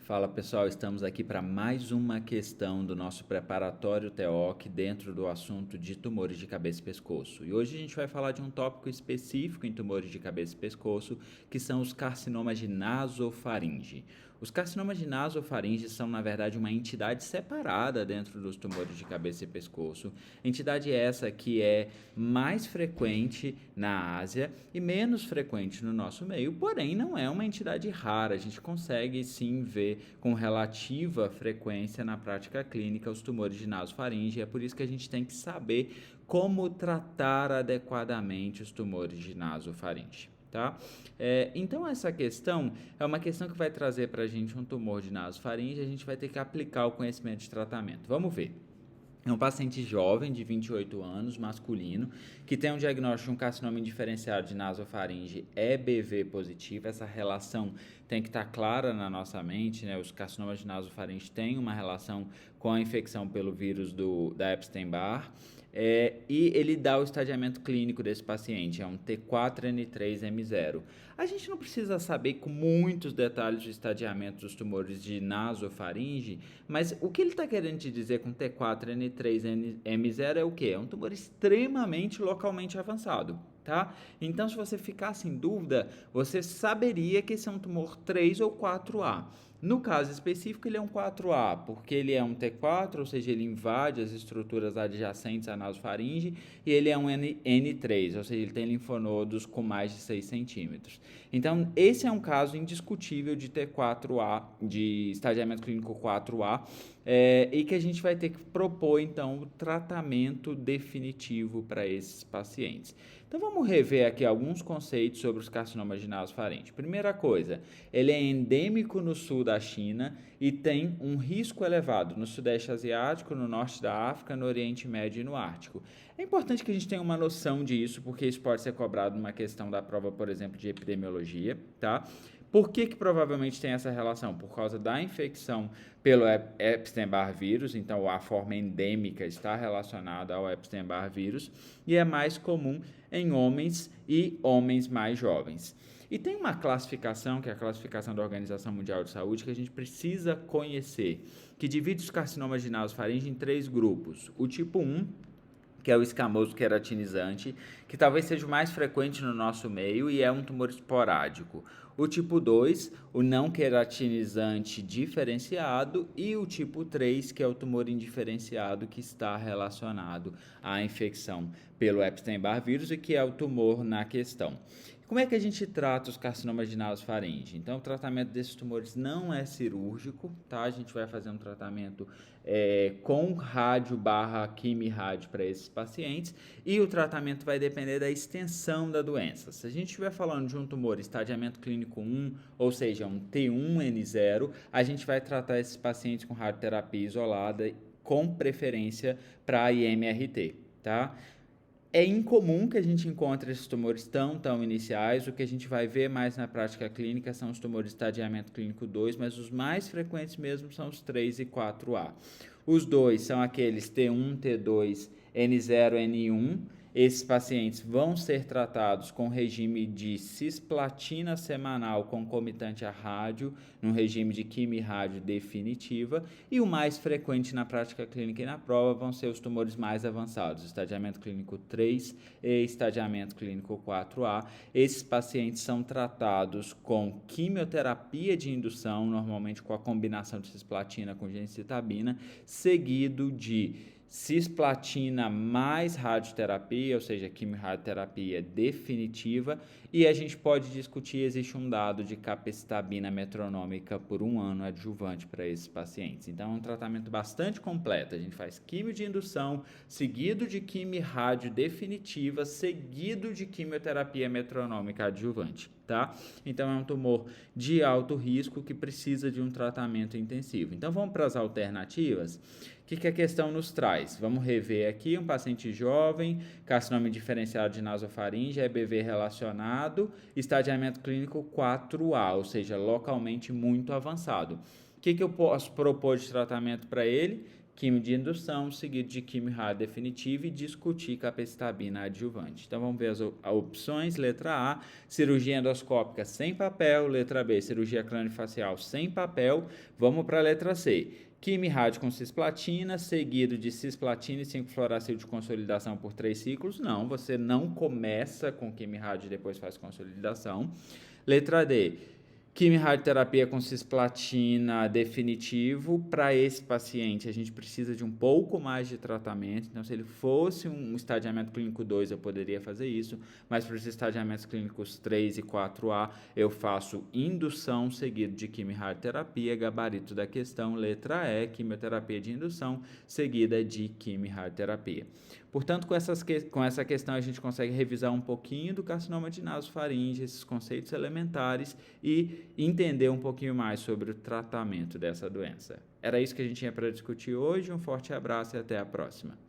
Fala pessoal, estamos aqui para mais uma questão do nosso preparatório TEOC dentro do assunto de tumores de cabeça e pescoço. E hoje a gente vai falar de um tópico específico em tumores de cabeça e pescoço, que são os carcinomas de nasofaringe. Os carcinomas de nasofaringe são, na verdade, uma entidade separada dentro dos tumores de cabeça e pescoço. Entidade essa que é mais frequente na Ásia e menos frequente no nosso meio, porém não é uma entidade rara. A gente consegue sim ver com relativa frequência na prática clínica os tumores de nasofaringe. É por isso que a gente tem que saber como tratar adequadamente os tumores de nasofaringe. Tá? Então essa questão é uma questão que vai trazer para a gente um tumor de nasofaringe. A gente vai ter que aplicar o conhecimento de tratamento. Vamos ver. É um paciente jovem, de 28 anos, masculino, que tem um diagnóstico de um carcinoma indiferenciado de nasofaringe EBV positivo. Essa relação tem que estar clara na nossa mente, né? Os carcinomas de nasofaringe têm uma relação com a infecção pelo vírus da Epstein-Barr. E ele dá o estadiamento clínico desse paciente, é um T4N3M0. A gente não precisa saber com muitos detalhes o estadiamento dos tumores de nasofaringe, mas o que ele está querendo te dizer com T4N3M0 é o quê? É um tumor extremamente localmente avançado. Tá? Então, se você ficasse em dúvida, você saberia que esse é um tumor 3 ou 4A. No caso específico, ele é um 4A, porque ele é um T4, ou seja, ele invade as estruturas adjacentes à nasofaringe, e ele é um N3, ou seja, ele tem linfonodos com mais de 6 centímetros. Então, esse é um caso indiscutível de T4A, de estadiamento clínico 4A, e que a gente vai ter que propor, então, o tratamento definitivo para esses pacientes. Então, vamos rever aqui alguns conceitos sobre os carcinomas de nasofaringe. Primeira coisa, ele é endêmico no sul da China e tem um risco elevado no Sudeste Asiático, no Norte da África, no Oriente Médio e no Ártico. É importante que a gente tenha uma noção disso, porque isso pode ser cobrado numa questão da prova, por exemplo, de epidemiologia, tá? Por que provavelmente tem essa relação? Por causa da infecção pelo Epstein-Barr vírus, então a forma endêmica está relacionada ao Epstein-Barr vírus e é mais comum em homens e homens mais jovens. E tem uma classificação, que é a classificação da Organização Mundial de Saúde, que a gente precisa conhecer, que divide os carcinomas de nasofaringe em 3 grupos. O tipo 1, que é o escamoso queratinizante, que talvez seja o mais frequente no nosso meio e é um tumor esporádico. O tipo 2, o não queratinizante diferenciado, e o tipo 3, que é o tumor indiferenciado, que está relacionado à infecção pelo Epstein-Barr vírus e que é o tumor na questão. Como é que a gente trata os carcinomas de nasofaringe? Então, o tratamento desses tumores não é cirúrgico, tá? A gente vai fazer um tratamento com rádio barra quimi-rádio para esses pacientes, e o tratamento vai depender da extensão da doença. Se a gente estiver falando de um tumor estadiamento clínico 1, ou seja, um T1N0, a gente vai tratar esses pacientes com radioterapia isolada, com preferência para IMRT, tá? É incomum que a gente encontre esses tumores tão iniciais. O que a gente vai ver mais na prática clínica são os tumores de estadiamento clínico 2, mas os mais frequentes mesmo são os 3 e 4A. Os dois são aqueles T1, T2, N0, N1. Esses pacientes vão ser tratados com regime de cisplatina semanal concomitante à rádio, num regime de quimi-rádio definitiva, e o mais frequente na prática clínica e na prova vão ser os tumores mais avançados, estadiamento clínico 3 e estadiamento clínico 4A. Esses pacientes são tratados com quimioterapia de indução, normalmente com a combinação de cisplatina com gemcitabina, seguido de cisplatina mais radioterapia, ou seja, quimio-radioterapia definitiva, e a gente pode discutir, existe um dado de capecitabina metronômica por 1 ano adjuvante para esses pacientes. Então, é um tratamento bastante completo. A gente faz quimio de indução, seguido de quimio-rádio definitiva, seguido de quimioterapia metronômica adjuvante, tá? Então, é um tumor de alto risco que precisa de um tratamento intensivo. Então, vamos para as alternativas. O que a questão nos traz? Vamos rever aqui um paciente jovem, carcinoma diferenciado de nasofaringe, EBV relacionado, estadiamento clínico 4A, ou seja, localmente muito avançado. O que eu posso propor de tratamento para ele? quimio de indução, seguido de quimio radiodefinitivo e discutir capecitabina adjuvante. Então vamos ver as opções. Letra A, cirurgia endoscópica sem papel. Letra B, cirurgia craniofacial sem papel. Vamos para a letra C. Quimio-rádio com cisplatina, seguido de cisplatina e 5-fluoracil de consolidação por 3 ciclos. Não, você não começa com quimio-rádio e depois faz consolidação. Letra D, quimio-radioterapia com cisplatina definitivo. Para esse paciente, a gente precisa de um pouco mais de tratamento. Então, se ele fosse um estadiamento clínico 2, eu poderia fazer isso. Mas para os estadiamentos clínicos 3 e 4A, eu faço indução seguido de quimio-radioterapia. Gabarito da questão, letra E, quimioterapia de indução seguida de quimio-radioterapia. Portanto, com essa questão, a gente consegue revisar um pouquinho do carcinoma de nasofaringe, esses conceitos elementares e entender um pouquinho mais sobre o tratamento dessa doença. Era isso que a gente tinha para discutir hoje. Um forte abraço e até a próxima.